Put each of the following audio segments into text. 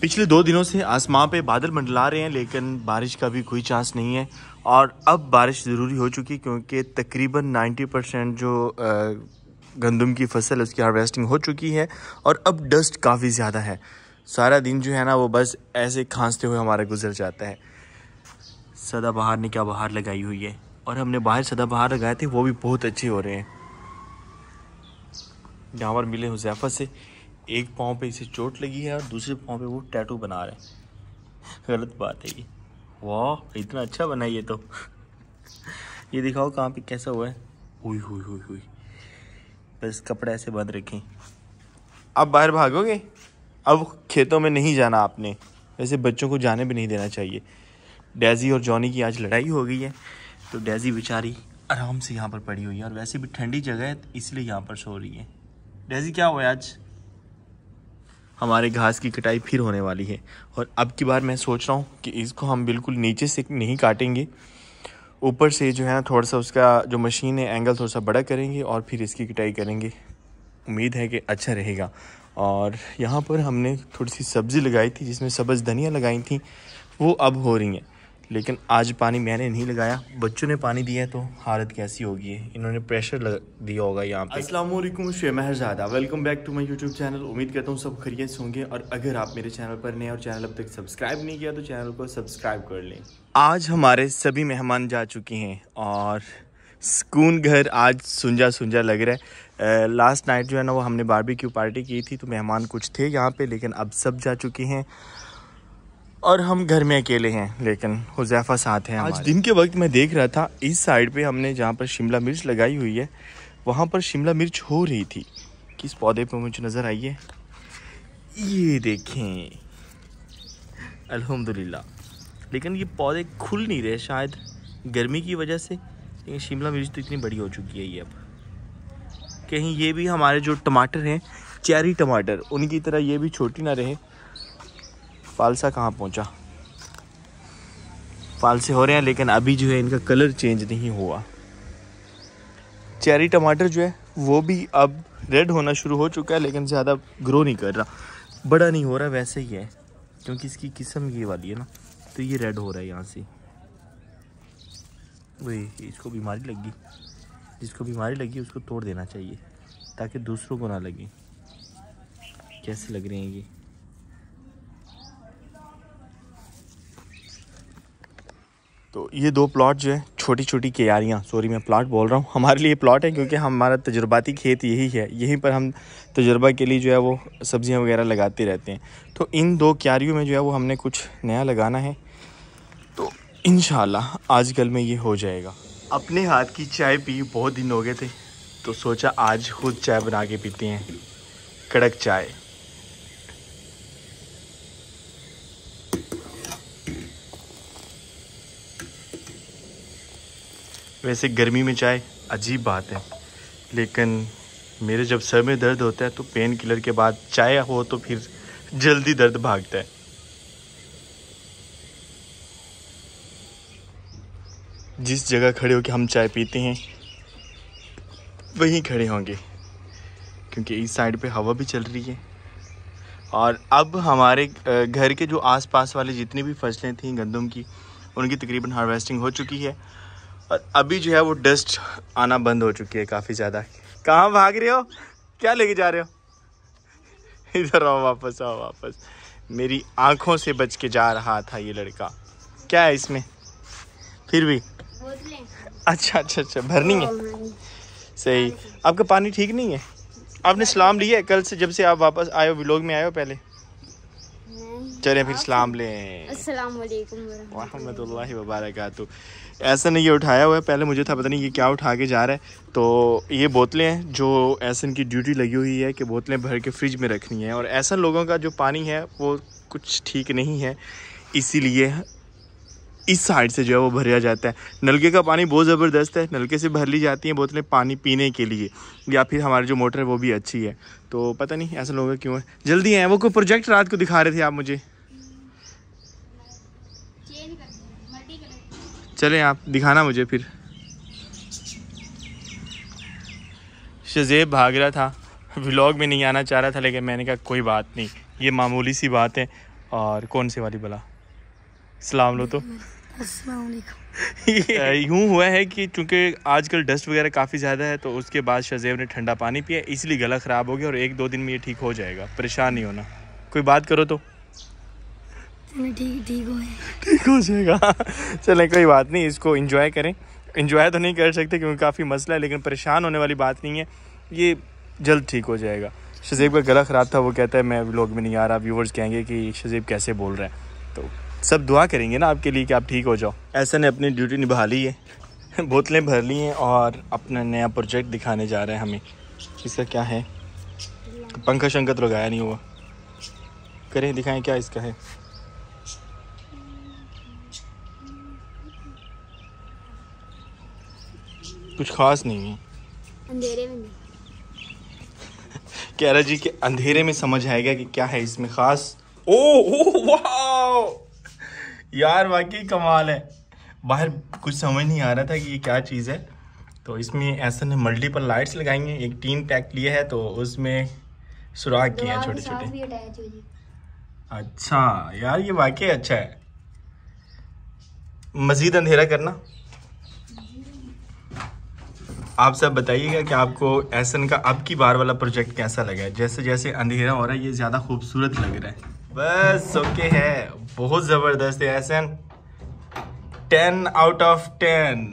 पिछले 2 दिनों से आसमां पे बादल मंडला रहे हैं लेकिन बारिश का भी कोई चांस नहीं है। और अब बारिश ज़रूरी हो चुकी क्योंकि तकरीबन 90% जो गंदम की फसल है उसकी हार्वेस्टिंग हो चुकी है और अब डस्ट काफ़ी ज़्यादा है। सारा दिन जो है ना वो बस ऐसे खांसते हुए हमारा गुजर जाता है। सदाबहार ने क्या बहार लगाई हुई है और हमने बाहर सदाबहार लगाए थे, वो भी बहुत अच्छे हो रहे हैं। यहाँ पर मिले हुज़ैफा से, एक पाँव पे इसे चोट लगी है और दूसरे पाँव पे वो टैटू बना रहा है। गलत बात है ये। वाह इतना अच्छा बना ये तो। ये दिखाओ कहाँ पे कैसा हुआ है। हुई हुई हुई हुई। बस कपड़े ऐसे बंद रखें। अब बाहर भागोगे, अब खेतों में नहीं जाना आपने। वैसे बच्चों को जाने भी नहीं देना चाहिए। डेज़ी और जॉनी की आज लड़ाई हो गई है तो डेज़ी बेचारी आराम से यहाँ पर पड़ी हुई है और वैसे भी ठंडी जगह है इसलिए यहाँ पर सो रही है। डेज़ी क्या हुआ है आज? हमारे घास की कटाई फिर होने वाली है और अब की बार मैं सोच रहा हूँ कि इसको हम बिल्कुल नीचे से नहीं काटेंगे, ऊपर से जो है ना थोड़ा सा उसका जो मशीन है एंगल थोड़ा सा बड़ा करेंगे और फिर इसकी कटाई करेंगे। उम्मीद है कि अच्छा रहेगा। और यहाँ पर हमने थोड़ी सी सब्ज़ी लगाई थी जिसमें सब्ज़ धनिया लगाई थी, वो अब हो रही हैं। लेकिन आज पानी मैंने नहीं लगाया, बच्चों ने पानी दिया है तो हालत कैसी होगी है, इन्होंने प्रेशर दिया होगा यहाँ पे। अस्सलाम वालेकुम, महरजादा, welcome back to my YouTube channel. उम्मीद करता हूँ सब खैरियत से होंगे और अगर आप मेरे चैनल पर नए और चैनल अब तक सब्सक्राइब नहीं किया तो चैनल को सब्सक्राइब कर लें। आज हमारे सभी मेहमान जा चुके हैं और सुकून घर आज सुंजा सुंजा लग रहा है। लास्ट नाइट जो है ना वो हमने बारबेक्यू पार्टी की थी तो मेहमान कुछ थे यहाँ पे, लेकिन अब सब जा चुके हैं और हम घर में अकेले हैं, लेकिन हुज़ैफा साथ हैं। आज दिन के वक्त मैं देख रहा था इस साइड पे हमने जहाँ पर शिमला मिर्च लगाई हुई है वहाँ पर शिमला मिर्च हो रही थी। किस पौधे पे मुझे नज़र आई है, ये देखें अल्हम्दुलिल्लाह। लेकिन ये पौधे खुल नहीं रहे शायद गर्मी की वजह से, लेकिन शिमला मिर्च तो इतनी बड़ी हो चुकी है ये। अब कहीं ये भी हमारे जो टमाटर हैं चेरी टमाटर उनकी तरह ये भी छोटी ना रहे। फालसा कहाँ पहुँचा, फालसे हो रहे हैं लेकिन अभी जो है इनका कलर चेंज नहीं हुआ। चेरी टमाटर जो है वो भी अब रेड होना शुरू हो चुका है लेकिन ज़्यादा ग्रो नहीं कर रहा, बड़ा नहीं हो रहा, वैसे ही है क्योंकि इसकी किस्म ये वाली है ना, तो ये रेड हो रहा है यहाँ से। वही इसको बीमारी लगी, जिसको बीमारी लगी उसको तोड़ देना चाहिए ताकि दूसरों को ना लगे। कैसे लग रहे हैं ये, तो ये 2 प्लॉट जो है छोटी छोटी क्यारियाँ, सॉरी मैं प्लॉट बोल रहा हूँ, हमारे लिए प्लॉट है क्योंकि हमारा तजुर्बाती खेत यही है, यहीं पर हम तजुर्बा के लिए जो है वो सब्जियाँ वगैरह लगाते रहते हैं। तो इन 2 क्यारियों में जो है वो हमने कुछ नया लगाना है तो इंशाल्लाह आजकल में ये हो जाएगा। अपने हाथ की चाय पी बहुत दिन हो गए थे तो सोचा आज खुद चाय बना के पीते हैं, कड़क चाय। वैसे गर्मी में चाय अजीब बात है, लेकिन मेरे जब सर में दर्द होता है तो पेन किलर के बाद चाय हो तो फिर जल्दी दर्द भागता है। जिस जगह खड़े होकर हम चाय पीते हैं वहीं खड़े होंगे क्योंकि इस साइड पे हवा भी चल रही है। और अब हमारे घर के जो आसपास वाले जितनी भी फसलें थीं गंदम की उनकी तकरीबन हार्वेस्टिंग हो चुकी है और अभी जो है वो डस्ट आना बंद हो चुकी है काफ़ी ज़्यादा। कहाँ भाग रहे हो, क्या लेके जा रहे हो? इधर आओ, वापस आओ वापस। मेरी आंखों से बच के जा रहा था ये लड़का। क्या है इसमें फिर भी? अच्छा अच्छा अच्छा, भरनी है, सही। आपका पानी ठीक नहीं है? आपने सलाम लिया है कल से जब से आप वापस आए हो, व्लॉग में आए हो पहले? चले फिर सलाम लें। अस्सलाम वालेकुम रहमतुल्लाहि व बरकातहू। ऐसा नहीं ये उठाया हुआ है, पहले मुझे था पता नहीं ये क्या उठा के जा रहा है। तो ये बोतलें हैं जो ऐसन की ड्यूटी लगी हुई है कि बोतलें भर के फ्रिज में रखनी है और ऐसा लोगों का जो पानी है वो कुछ ठीक नहीं है, इसीलिए इस साइड से जो है वो भरा जाता है। नलके का पानी बहुत ज़बरदस्त है, नलके से भर ली जाती हैं बोतलें पानी पीने के लिए, या फिर हमारी जो मोटर है वो भी अच्छी है। तो पता नहीं ऐसा लोगों का क्यों है। जल्दी है, वो कोई प्रोजेक्ट रात को दिखा रहे थे आप मुझे, चलें आप दिखाना मुझे फिर। शज़ेब भाग रहा था, व्लॉग में नहीं आना चाह रहा था लेकिन मैंने कहा कोई बात नहीं, ये मामूली सी बात है और कौन से वाली भला? सलाम लो तो। अस्सलाम वालेकुम। यूँ हुआ है कि चूँकि आजकल डस्ट वगैरह काफ़ी ज़्यादा है, तो उसके बाद शज़ेब ने ठंडा पानी पिया, इसलिए गला ख़राब हो गया और 1-2 दिन में ये ठीक हो जाएगा, परेशान नहीं होना। कोई बात करो तो ठीक हो जाएगा। चलें कोई बात नहीं, इसको एंजॉय करें। एंजॉय तो नहीं कर सकते क्योंकि काफ़ी मसला है, लेकिन परेशान होने वाली बात नहीं है, ये जल्द ठीक हो जाएगा। शज़ेब का गला ख़राब था, वो कहता है मैं व्लॉग में नहीं आ रहा, व्यूवर्स कहेंगे कि शज़ेब कैसे बोल रहा है, तो सब दुआ करेंगे ना आपके लिए कि आप ठीक हो जाओ। ऐसा ने अपनी ड्यूटी निभा ली है, बोतलें भर ली हैं और अपना नया प्रोजेक्ट दिखाने जा रहे हैं हमें। इसका क्या है? पंखा शंखा तो लगाया नहीं हुआ, करें दिखाएं क्या इसका है। कुछ खास नहीं है, अंधेरे में कह रहा जी कि अंधेरे में समझ आएगा कि क्या है इसमें खास। ओह वाह यार, वाकई कमाल है। बाहर कुछ समझ नहीं आ रहा था कि ये क्या चीज़ है, तो इसमें ऐसा ने मल्टीपल लाइट्स लगाएंगे। एक टीन पैक लिया है तो उसमें सुराख किए हैं छोटे छोटे। अच्छा यार, ये वाकई अच्छा है। मज़ीद अंधेरा करना। आप सब बताइएगा कि आपको एहसन का अब की बार वाला प्रोजेक्ट कैसा लगा है। जैसे जैसे अंधेरा हो रहा है ये ज़्यादा खूबसूरत लग रहा है। बस ओके है, बहुत ज़बरदस्त है एहसन, 10 आउट ऑफ 10।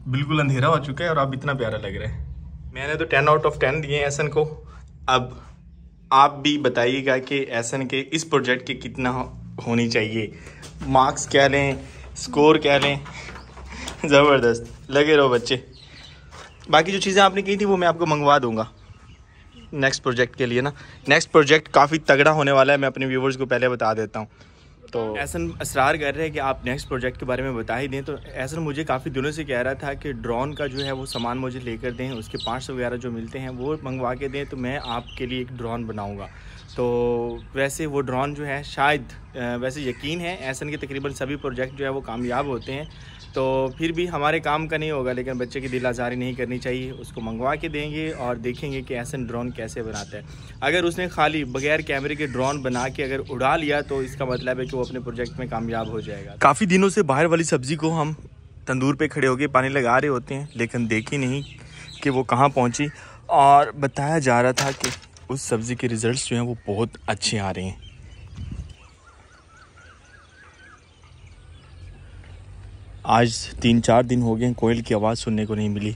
बिल्कुल अंधेरा हो चुका है और अब इतना प्यारा लग रहा है। मैंने तो 10 आउट ऑफ 10 दिए एहसन को। अब आप भी बताइएगा कि एहसन के इस प्रोजेक्ट के कितना होनी चाहिए, मार्क्स क्या लें, स्कोर क्या लें। ज़बरदस्त, लगे रहो बच्चे। बाकी जो चीज़ें आपने की थी वो मैं आपको मंगवा दूंगा नेक्स्ट प्रोजेक्ट के लिए ना। नेक्स्ट प्रोजेक्ट काफ़ी तगड़ा होने वाला है, मैं अपने व्यूवर्स को पहले बता देता हूँ। तो एहसन असरार कर रहे हैं कि आप नेक्स्ट प्रोजेक्ट के बारे में बता ही दें। तो एहसन मुझे काफ़ी दिनों से कह रहा था कि ड्रोन का जो है वो सामान मुझे लेकर दें, उसके पार्ट्स वगैरह जो मिलते हैं वो मंगवा के दें, तो मैं आपके लिए एक ड्रोन बनाऊँगा। तो वैसे वो ड्रोन जो है शायद वैसे यकीन है एहसन के तकरीबन सभी प्रोजेक्ट जो है वो कामयाब होते हैं, तो फिर भी हमारे काम का नहीं होगा, लेकिन बच्चे की दिल आज़ारी नहीं करनी चाहिए। उसको मंगवा के देंगे और देखेंगे कि एहसन ड्रोन कैसे बनाता है। अगर उसने खाली बगैर कैमरे के ड्रोन बना के अगर उड़ा लिया तो इसका मतलब है कि वो अपने प्रोजेक्ट में कामयाब हो जाएगा। काफ़ी दिनों से बाहर वाली सब्ज़ी को हम तंदूर पे खड़े होकर पानी लगा रहे होते हैं, लेकिन देखी नहीं कि वो कहाँ पहुँची। और बताया जा रहा था कि उस सब्ज़ी के रिज़ल्ट्स जो हैं वो बहुत अच्छे आ रहे हैं। आज 3-4 दिन हो गए कोयल की आवाज़ सुनने को नहीं मिली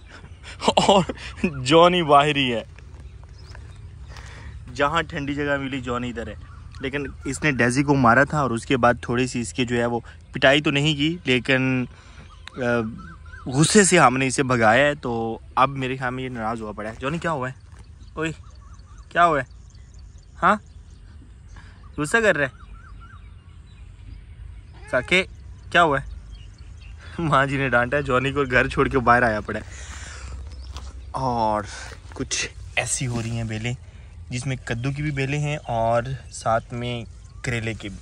और जॉनी बाहर ही है। जहाँ ठंडी जगह मिली जॉनी इधर है। लेकिन इसने डेज़ी को मारा था और उसके बाद थोड़ी सी इसके जो है वो पिटाई तो नहीं की, लेकिन गुस्से से हमने इसे भगाया है। तो अब मेरे ख्याल में ये नाराज़ हुआ पड़ा है। जॉनी क्या हुआ है? ओए क्या हुआ है? हाँ गुस्सा कर रहा है? काके क्या हुआ है? माँ जी ने डांटा है जॉनी को, घर छोड़ के बाहर आया पड़ा है। और कुछ ऐसी हो रही हैं बेलें जिसमें कद्दू की भी बेलें हैं और साथ में करेले की भी।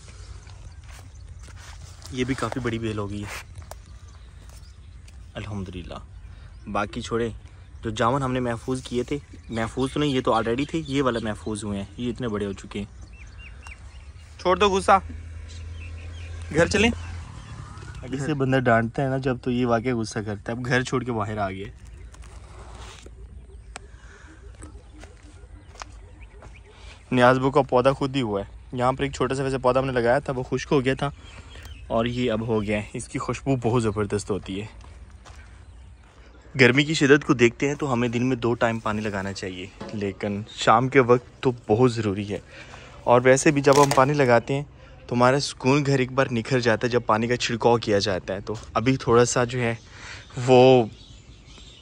ये भी काफ़ी बड़ी बेल हो गई है अल्हम्दुलिल्लाह। बाकी छोड़े जो जामुन हमने महफूज किए थे, महफूज तो नहीं, ये तो ऑलरेडी थे, ये वाला महफूज हुए हैं, ये इतने बड़े हो चुके हैं। छोड़ दो गुस्सा, घर चलें। इसे बंदा डांटता है ना जब, तो ये वाकई गुस्सा करता है। अब घर छोड़ के बाहर आ गए। न्याज़बू का पौधा खुद ही हुआ है। यहाँ पर एक छोटा सा वैसे पौधा हमने लगाया था, वो खुश्क हो गया था और ये अब हो गया है। इसकी खुशबू बहुत ज़बरदस्त होती है। गर्मी की शिद्दत को देखते हैं तो हमें दिन में 2 टाइम पानी लगाना चाहिए, लेकिन शाम के वक्त तो बहुत ज़रूरी है। और वैसे भी जब हम पानी लगाते हैं तो हमारा सुकून घर एक बार निखर जाता है जब पानी का छिड़काव किया जाता है। तो अभी थोड़ा सा जो है वो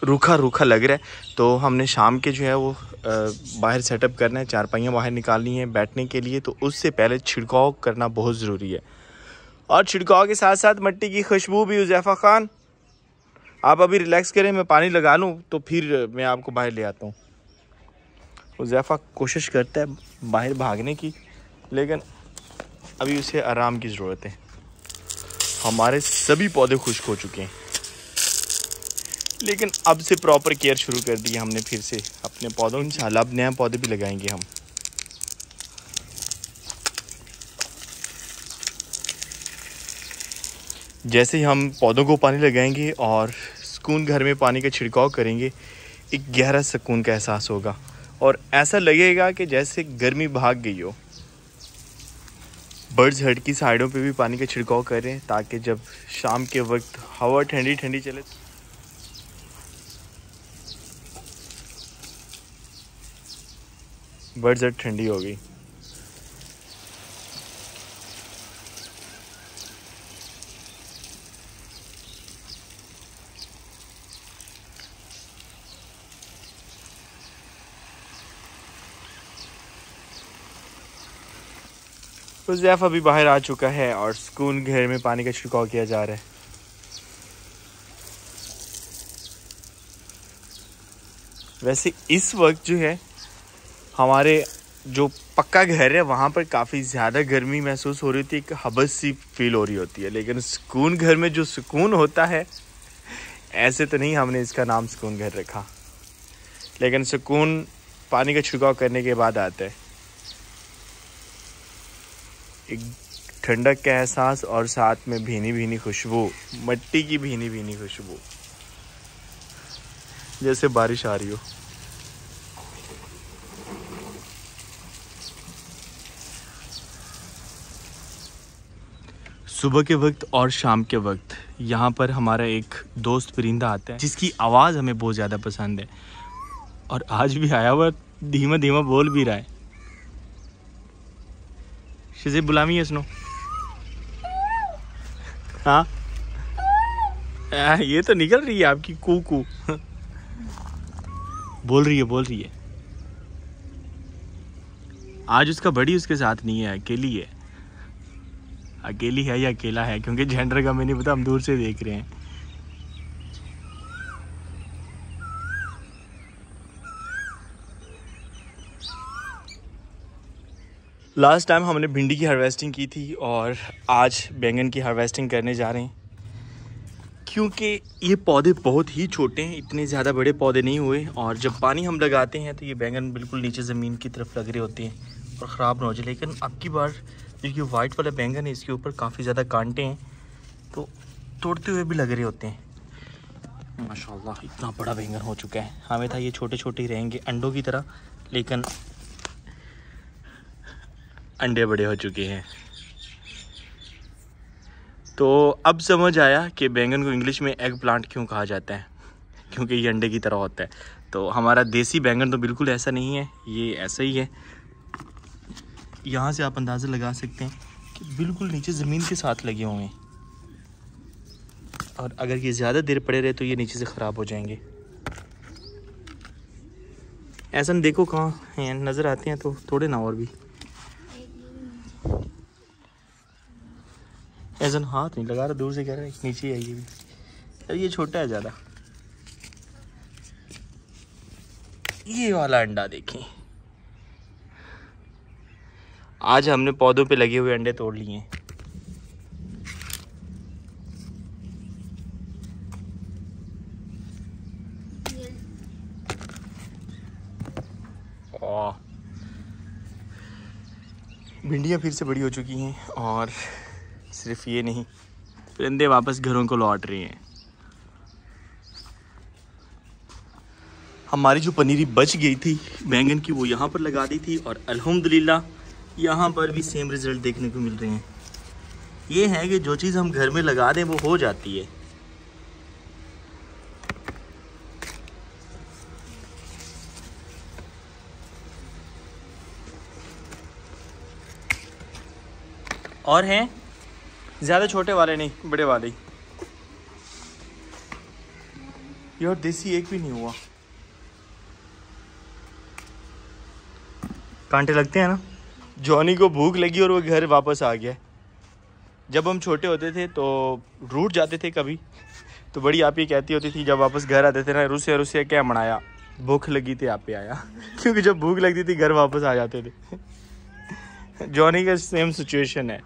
रूखा रूखा लग रहा है, तो हमने शाम के जो है वो बाहर सेटअप करना है, चारपाइयाँ बाहर निकालनी है बैठने के लिए। तो उससे पहले छिड़काव करना बहुत ज़रूरी है। और छिड़काव के साथ साथ मिट्टी की खुशबू भी। हुज़ैफ़ा ख़ान आप अभी रिलैक्स करें, मैं पानी लगा लूँ तो फिर मैं आपको बाहर ले आता हूँ। हुज़ैफ़ा कोशिश करता है बाहर भागने की, लेकिन अभी उसे आराम की ज़रूरत है। हमारे सभी पौधे खुश्क हो चुके हैं, लेकिन अब से प्रॉपर केयर शुरू कर दी हमने फिर से अपने पौधों। इंशाल्लाह अब नए पौधे भी लगाएंगे हम। जैसे ही हम पौधों को पानी लगाएंगे और सुकून घर में पानी का छिड़काव करेंगे, एक गहरा सुकून का एहसास होगा और ऐसा लगेगा कि जैसे गर्मी भाग गई हो। बर्ड्स हट की साइडों पे भी पानी का छिड़काव करें ताकि जब शाम के वक्त हवा ठंडी ठंडी चले। बर्ड्स हट ठंडी हो गई। हुज़ैफ़ा अभी बाहर आ चुका है और सुकून घर में पानी का छिड़काव किया जा रहा है। वैसे इस वक्त जो है हमारे जो पक्का घर है वहाँ पर काफ़ी ज़्यादा गर्मी महसूस हो रही थी, एक हबस सी फील हो रही होती है, लेकिन सुकून घर में जो सुकून होता है, ऐसे तो नहीं हमने इसका नाम सुकून घर रखा, लेकिन सुकून पानी का छिड़काव करने के बाद आता है। एक ठंडक का एहसास और साथ में भीनी भीनी खुशबू, मिट्टी की भीनी भीनी खुशबू, जैसे बारिश आ रही हो। सुबह के वक्त और शाम के वक्त यहाँ पर हमारा एक दोस्त परिंदा आता है जिसकी आवाज़ हमें बहुत ज़्यादा पसंद है और आज भी आया हुआ, धीमा धीमा बोल भी रहा है। शिज़े बुलामी है इसनो। हाँ ये तो निकल रही है आपकी कू बोल रही है। आज उसका बड़ी उसके साथ नहीं है, अकेली है। अकेली है या अकेला है, क्योंकि जेंडर का मैं नहीं पता, हम दूर से देख रहे हैं। लास्ट टाइम हमने भिंडी की हार्वेस्टिंग की थी और आज बैंगन की हार्वेस्टिंग करने जा रहे हैं, क्योंकि ये पौधे बहुत ही छोटे हैं, इतने ज़्यादा बड़े पौधे नहीं हुए और जब पानी हम लगाते हैं तो ये बैंगन बिल्कुल नीचे ज़मीन की तरफ लग रहे होते हैं और ख़राब ना हो जाए। लेकिन अब की बार जो ये वाइट वाला बैंगन है इसके ऊपर काफ़ी ज़्यादा कांटे हैं, तो तोड़ते हुए भी लग रहे होते हैं। माशाल्लाह इतना बड़ा बैंगन हो चुका है। हमें था ये छोटे छोटे ही रहेंगे अंडों की तरह, लेकिन अंडे बड़े हो चुके हैं। तो अब समझ आया कि बैंगन को इंग्लिश में एग प्लांट क्यों कहा जाता है, क्योंकि ये अंडे की तरह होता है। तो हमारा देसी बैंगन तो बिल्कुल ऐसा नहीं है, ये ऐसा ही है। यहाँ से आप अंदाज़ा लगा सकते हैं कि बिल्कुल नीचे ज़मीन के साथ लगे हुए हैं और अगर ये ज़्यादा देर पड़े रहे तो ये नीचे से ख़राब हो जाएंगे। ऐसा न देखो कहाँ हैं, नज़र आते हैं तो थोड़े ना और भी। ऐसा हाथ नहीं लगा रहा, दूर से कह रहा है नीचे ही आइए भी। यार ये छोटा है ज़्यादा। ये वाला अंडा देखें, आज हमने पौधों पे लगे हुए अंडे तोड़ लिए हैं। भिंडियाँ फिर से बड़ी हो चुकी हैं और सिर्फ ये नहीं, परिंदे वापस घरों को लौट रहे हैं। हमारी जो पनीरी बच गई थी बैंगन की वो यहाँ पर लगा दी थी और अल्हम्दुलिल्लाह यहाँ पर भी सेम रिज़ल्ट देखने को मिल रहे हैं। ये है कि जो चीज़ हम घर में लगा दें वो हो जाती है। और हैं ज़्यादा छोटे वाले नहीं, बड़े वाले ही। यार देसी एक भी नहीं हुआ। कांटे लगते हैं ना। जॉनी को भूख लगी और वो घर वापस आ गया। जब हम छोटे होते थे तो रूठ जाते थे कभी, तो बड़ी आप ही कहती होती थी जब वापस घर आते थे ना, रुसिया रुसिया क्या मनाया, भूख लगी थी आप पे आया। क्योंकि जब भूख लगती थी घर वापस आ जाते थे। जॉनी का सेम सिचुएशन है,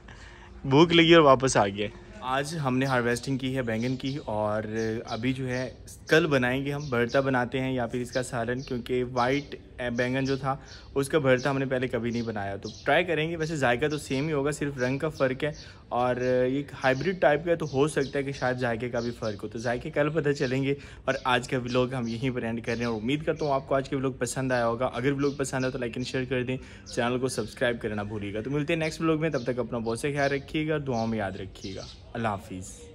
भूख लगी और वापस आ गया। आज हमने हार्वेस्टिंग की है बैंगन की, और अभी जो है कल बनाएंगे हम भरता बनाते हैं या फिर इसका सालन, क्योंकि वाइट बैंगन जो था उसका भरता हमने पहले कभी नहीं बनाया, तो ट्राई करेंगे। वैसे जायका तो सेम ही होगा, सिर्फ रंग का फ़र्क है, और ये हाइब्रिड टाइप का है तो हो सकता है कि शायद जायके का भी फ़र्क हो, तो जायके कल पता चलेंगे। और आज का व्लॉग हम यहीं पर एंड कर रहे हैं, और उम्मीद करता हूँ आपको आज का व्लॉग पसंद आया होगा। अगर व्लॉग पसंद आया तो लाइक एंड शेयर कर दें, चैनल को सब्सक्राइब करना भूलिएगा। तो मिलते हैं नेक्स्ट व्लॉग में, तब तक अपना बहुत से ख्याल रखिएगा, दुआओं में याद रखिएगा। अल्लाह हाफिज़।